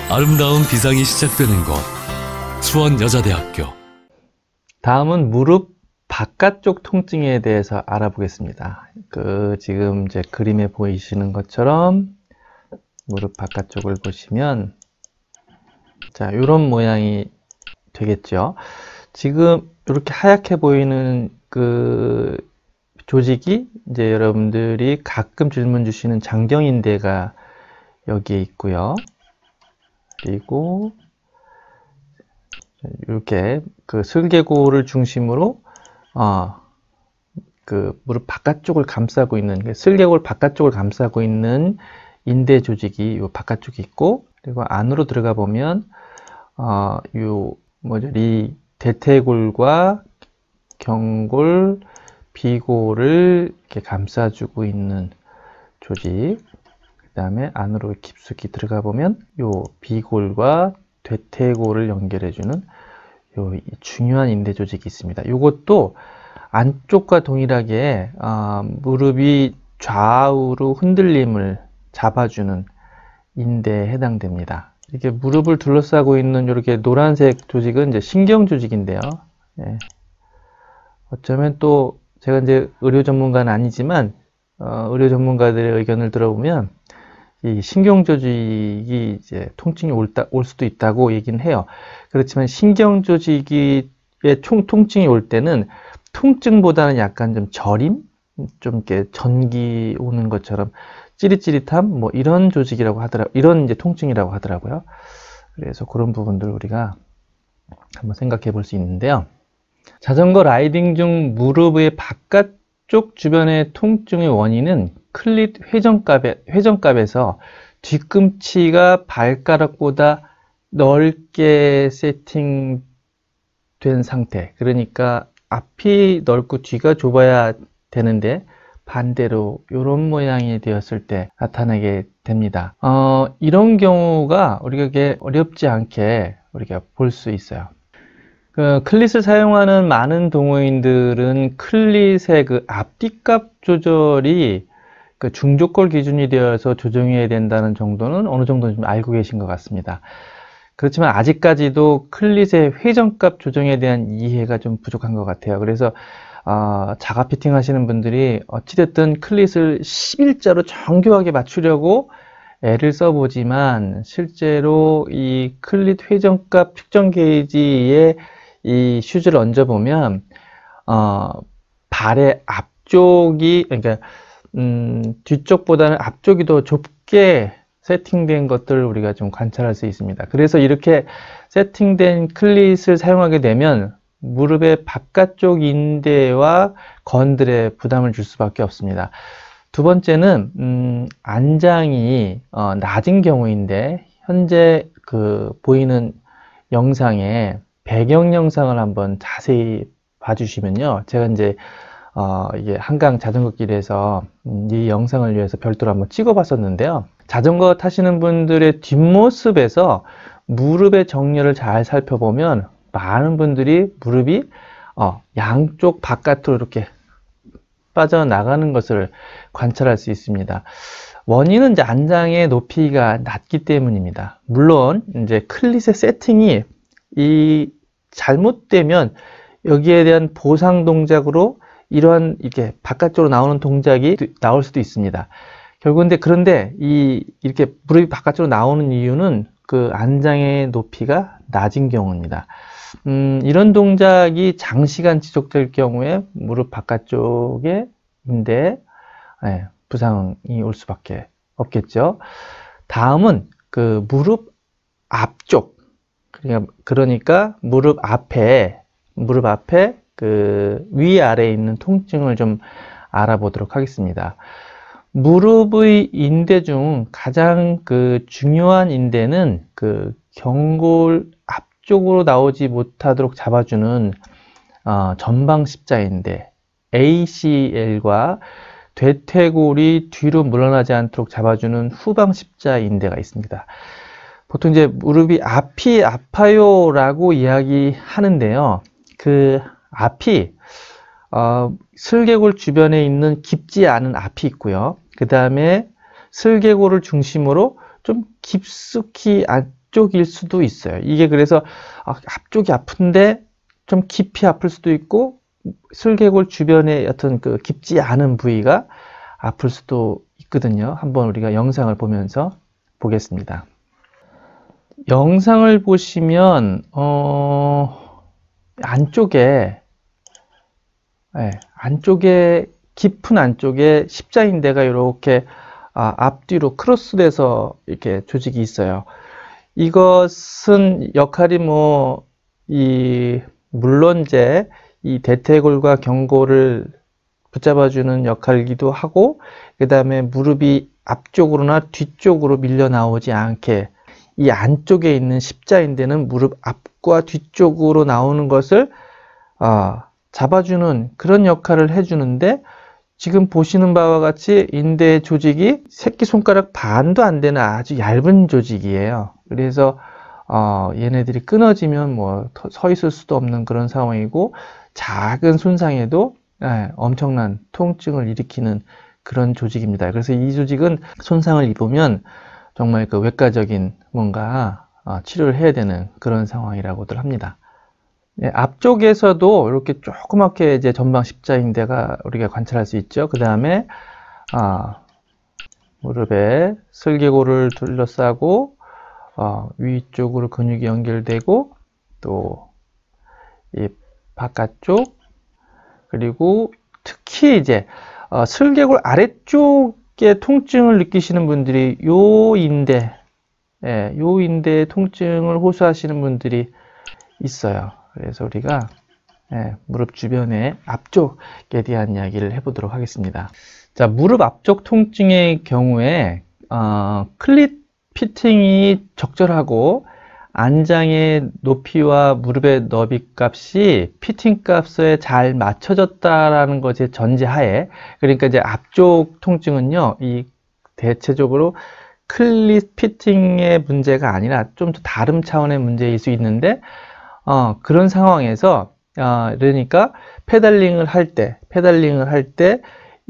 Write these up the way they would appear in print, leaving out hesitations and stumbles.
아름다운 비상이 시작되는 곳, 수원여자대학교. 다음은 무릎 바깥쪽 통증에 대해서 알아보겠습니다. 지금 제 그림에 보이시는 것처럼 무릎 바깥쪽을 보시면 자, 이런 모양이 되겠죠. 지금 이렇게 하얗게 보이는 그 조직이 이제 여러분들이 가끔 질문 주시는 장경인대가 여기에 있고요. 그리고 이렇게 그 슬개골을 중심으로 그 무릎 바깥쪽을 감싸고 있는 슬개골 바깥쪽을 감싸고 있는 인대 조직이 이 바깥쪽에 있고, 그리고 안으로 들어가 보면 이 대퇴골과 경골, 비골을 이렇게 감싸주고 있는 조직. 그 다음에 안으로 깊숙이 들어가 보면 요 비골과 대퇴골을 연결해주는 요 중요한 인대 조직이 있습니다. 이것도 안쪽과 동일하게 무릎이 좌우로 흔들림을 잡아주는 인대에 해당됩니다. 이게 무릎을 둘러싸고 있는 이렇게 노란색 조직은 이제 신경 조직인데요. 예. 어쩌면 또 제가 이제 의료 전문가는 아니지만 의료 전문가들의 의견을 들어보면 이 신경 조직이 이제 통증이 올 수도 있다고 얘기는 해요. 그렇지만 신경 조직의 통증이 올 때는 통증보다는 약간 좀 저림, 좀 이렇게 전기 오는 것처럼 찌릿찌릿함, 뭐 이런 조직이라고 하더라고요. 이런 이제 통증이라고 하더라고요. 그래서 그런 부분들 우리가 한번 생각해 볼 수 있는데요. 자전거 라이딩 중 무릎의 바깥쪽 주변의 통증의 원인은 클릿 회전갑에서 뒤꿈치가 발가락보다 넓게 세팅된 상태, 그러니까 앞이 넓고 뒤가 좁아야 되는데 반대로 이런 모양이 되었을 때 나타나게 됩니다. 이런 경우가 우리가 어렵지 않게 우리가 볼 수 있어요. 클릿을 사용하는 많은 동호인들은 클릿의 그 앞뒤값 조절이 그 중저골 기준이 되어서 조정해야 된다는 정도는 어느 정도 좀 알고 계신 것 같습니다. 그렇지만 아직까지도 클릿의 회전값 조정에 대한 이해가 좀 부족한 것 같아요. 그래서 자가 피팅 하시는 분들이 어찌됐든 클릿을 11자로 정교하게 맞추려고 애를 써보지만 실제로 이 클릿 회전값 측정 게이지에 이 슈즈를 얹어보면 발의 앞쪽이, 그러니까 뒤쪽보다는 앞쪽이 더 좁게 세팅된 것들을 우리가 좀 관찰할 수 있습니다. 그래서 이렇게 세팅된 클릿을 사용하게 되면 무릎의 바깥쪽 인대와 건들에 부담을 줄 수밖에 없습니다. 두 번째는 안장이 낮은 경우인데, 현재 보이는 영상에 배경 영상을 한번 자세히 봐주시면요, 제가 이제 이게 한강 자전거길에서 이 영상을 위해서 별도로 한번 찍어 봤었는데요. 자전거 타시는 분들의 뒷모습에서 무릎의 정렬을 잘 살펴보면 많은 분들이 무릎이 양쪽 바깥으로 이렇게 빠져나가는 것을 관찰할 수 있습니다. 원인은 이제 안장의 높이가 낮기 때문입니다. 물론 이제 클릿의 세팅이 잘못되면 여기에 대한 보상 동작으로 이러한 이렇게 바깥쪽으로 나오는 동작이 나올 수도 있습니다. 그런데 이렇게 무릎이 바깥쪽으로 나오는 이유는 그 안장의 높이가 낮은 경우입니다. 이런 동작이 장시간 지속될 경우에 무릎 바깥쪽에 인대에 부상이 올 수밖에 없겠죠. 다음은 그 무릎 앞쪽, 그러니까 무릎 앞에 그 위아래에 있는 통증을 좀 알아보도록 하겠습니다. 무릎의 인대 중 가장 중요한 인대는 그 경골 앞쪽으로 나오지 못하도록 잡아주는 전방 십자인대 ACL과 대퇴골이 뒤로 물러나지 않도록 잡아주는 후방 십자인대가 있습니다. 보통 이제 무릎이 앞이 아파요라고 이야기하는데요. 그 앞이 슬개골 주변에 있는 깊지 않은 앞이 있고요. 그 다음에 슬개골을 중심으로 좀 깊숙이 앞쪽일 수도 있어요. 이게 그래서 앞쪽이 아픈데 좀 깊이 아플 수도 있고, 슬개골 주변에 어떤 그 깊지 않은 부위가 아플 수도 있거든요. 한번 우리가 영상을 보면서 보겠습니다. 영상을 보시면 안쪽에 깊은 안쪽에 십자인대가 이렇게 앞뒤로 크로스돼서 이렇게 조직이 있어요. 이것은 역할이 물론 이제 이 대퇴골과 경골을 붙잡아주는 역할이기도 하고, 그 다음에 무릎이 앞쪽으로나 뒤쪽으로 밀려 나오지 않게 이 안쪽에 있는 십자인대는 무릎 앞과 뒤쪽으로 나오는 것을 잡아주는 그런 역할을 해주는데, 지금 보시는 바와 같이 인대 조직이 새끼손가락 반도 안 되는 아주 얇은 조직이에요. 그래서 얘네들이 끊어지면 서 있을 수도 없는 그런 상황이고, 작은 손상에도 엄청난 통증을 일으키는 그런 조직입니다. 그래서 이 조직은 손상을 입으면 정말 그 외과적인 뭔가 치료를 해야 되는 그런 상황이라고들 합니다. 앞쪽에서도 이렇게 조그맣게 이제 전방 십자인대가 우리가 관찰할 수 있죠. 그 다음에 무릎에 슬개골을 둘러싸고 위쪽으로 근육이 연결되고, 또 이 바깥쪽, 그리고 특히 이제 슬개골 아래쪽에 통증을 느끼시는 분들이 요 인대의 통증을 호소하시는 분들이 있어요. 그래서 우리가 무릎 주변의 앞쪽에 대한 이야기를 해보도록 하겠습니다. 자, 무릎 앞쪽 통증의 경우에 클릿 피팅이 적절하고 안장의 높이와 무릎의 너비 값이 피팅 값에 잘 맞춰졌다라는 것의 전제하에, 그러니까 이제 앞쪽 통증은요, 이 대체적으로 클릿 피팅의 문제가 아니라 좀 더 다른 차원의 문제일 수 있는데, 그런 상황에서 그러니까 페달링을 할 때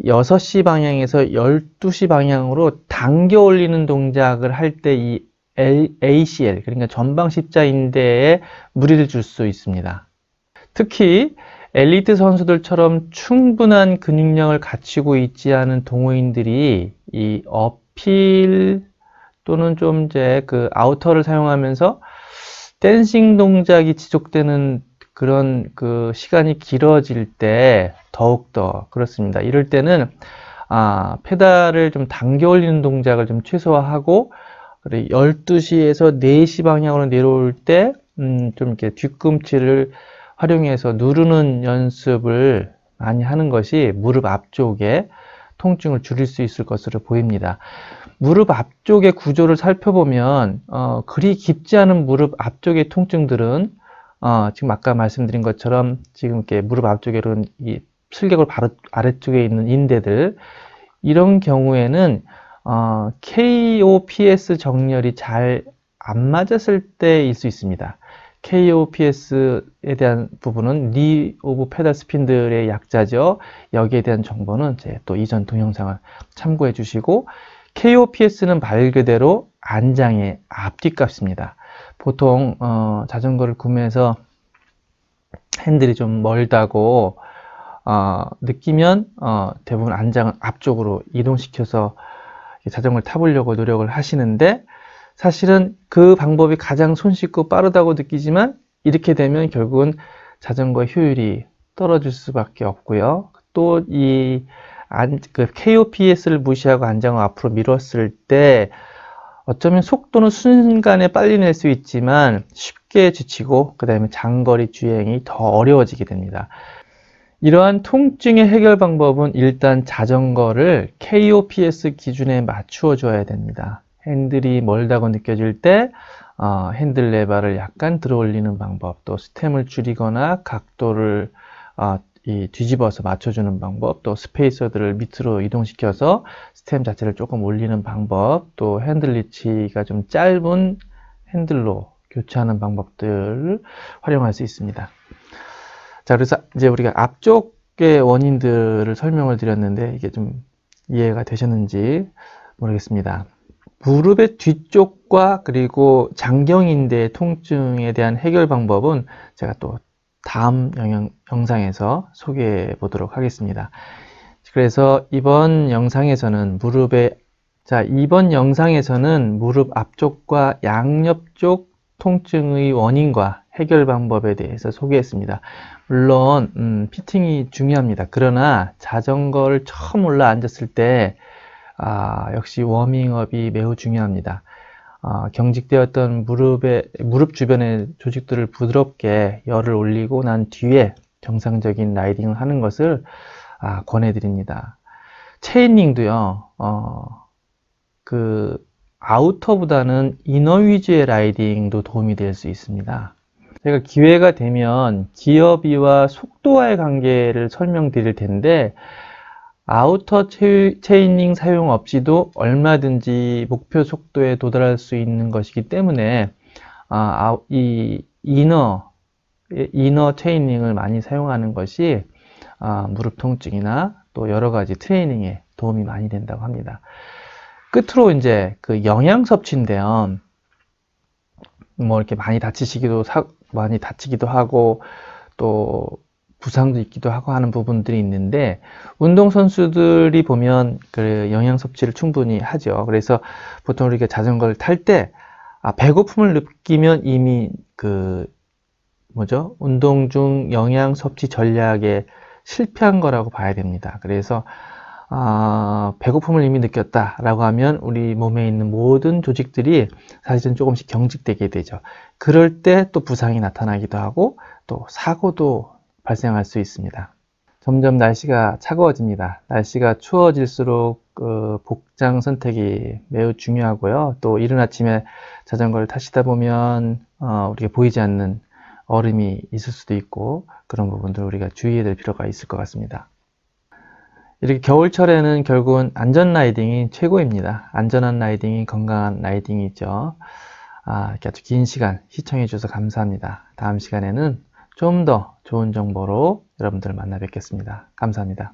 6시 방향에서 12시 방향으로 당겨 올리는 동작을 할 때 이 ACL, 그러니까 전방 십자인대에 무리를 줄 수 있습니다. 특히 엘리트 선수들처럼 충분한 근육량을 갖추고 있지 않은 동호인들이 이 어필 또는 좀 이제 그 아우터를 사용하면서 댄싱 동작이 지속되는 그런 그 시간이 길어질 때 더욱더 그렇습니다. 이럴 때는 페달을 좀 당겨 올리는 동작을 좀 최소화하고, 그리고 12시에서 4시 방향으로 내려올 때 좀 이렇게 뒤꿈치를 활용해서 누르는 연습을 많이 하는 것이 무릎 앞쪽에 통증을 줄일 수 있을 것으로 보입니다. 무릎 앞쪽의 구조를 살펴보면 그리 깊지 않은 무릎 앞쪽의 통증들은 지금 아까 말씀드린 것처럼 지금 이렇게 무릎 앞쪽에는 이 슬개골 바로 아래쪽에 있는 인대들, 이런 경우에는 KOPS 정렬이 잘 안 맞았을 때일 수 있습니다. KOPS에 대한 부분은 Knee of Pedal Spindle의 약자죠. 여기에 대한 정보는 또 이전 동영상을 참고해 주시고, KOPS는 말 그대로 안장의 앞뒤값입니다. 보통 자전거를 구매해서 핸들이 좀 멀다고 느끼면 대부분 안장을 앞쪽으로 이동시켜서 자전거를 타보려고 노력을 하시는데, 사실은 그 방법이 가장 손쉽고 빠르다고 느끼지만 이렇게 되면 결국은 자전거의 효율이 떨어질 수밖에 없고요. 또 그 KOPS를 무시하고 안장을 앞으로 밀었을 때 어쩌면 속도는 순간에 빨리 낼 수 있지만 쉽게 지치고, 그 다음에 장거리 주행이 더 어려워지게 됩니다. 이러한 통증의 해결 방법은 일단 자전거를 KOPS 기준에 맞추어 줘야 됩니다. 핸들이 멀다고 느껴질 때 핸들 레바를 약간 들어 올리는 방법, 또 스템을 줄이거나 각도를 뒤집어서 맞춰주는 방법, 또 스페이서들을 밑으로 이동시켜서 스템 자체를 조금 올리는 방법, 또 핸들 리치가 좀 짧은 핸들로 교체하는 방법들을 활용할 수 있습니다. 자, 그래서 이제 우리가 앞쪽의 원인들을 설명을 드렸는데 이게 좀 이해가 되셨는지 모르겠습니다. 무릎의 뒤쪽과 압족과 그리고 장경인대 통증에 대한 해결 방법은 제가 또 다음 영상에서 소개해 보도록 하겠습니다. 그래서 이번 영상에서는 이번 영상에서는 무릎 앞쪽과 양옆 쪽 통증의 원인과 해결 방법에 대해서 소개했습니다. 물론 피팅이 중요합니다. 그러나 자전거를 처음 올라 앉았을 때 역시 워밍업이 매우 중요합니다. 경직되었던 무릎 주변의 조직들을 부드럽게 열을 올리고 난 뒤에 정상적인 라이딩을 하는 것을 권해드립니다. 체인링도요, 아우터보다는 이너 위주의 라이딩도 도움이 될 수 있습니다. 제가 기회가 되면 기어비와 속도와의 관계를 설명드릴 텐데, 아우터 체이닝 사용 없이도 얼마든지 목표 속도에 도달할 수 있는 것이기 때문에 이 이너 체이닝을 많이 사용하는 것이 무릎 통증이나 또 여러 가지 트레이닝에 도움이 많이 된다고 합니다. 끝으로 이제 그 영양 섭취인데요. 뭐 이렇게 많이 다치기도 하고 또 부상도 있기도 하고 하는 부분들이 있는데, 운동선수들이 보면 그 영양 섭취를 충분히 하죠. 그래서 보통 우리가 자전거를 탈 때 배고픔을 느끼면 이미 운동 중 영양 섭취 전략에 실패한 거라고 봐야 됩니다. 그래서 배고픔을 이미 느꼈다라고 하면 우리 몸에 있는 모든 조직들이 사실은 조금씩 경직되게 되죠. 그럴 때 또 부상이 나타나기도 하고 또 사고도 발생할 수 있습니다. 점점 날씨가 차가워집니다. 날씨가 추워질수록 복장 선택이 매우 중요하고요. 또 이른 아침에 자전거를 타시다 보면 우리가 보이지 않는 얼음이 있을 수도 있고, 그런 부분들 우리가 주의해야 될 필요가 있을 것 같습니다. 이렇게 겨울철에는 결국은 안전 라이딩이 최고입니다. 안전한 라이딩이 건강한 라이딩이죠. 이렇게 아주 긴 시간 시청해 주셔서 감사합니다. 다음 시간에는 좀 더 좋은 정보로 여러분들을 만나 뵙겠습니다. 감사합니다.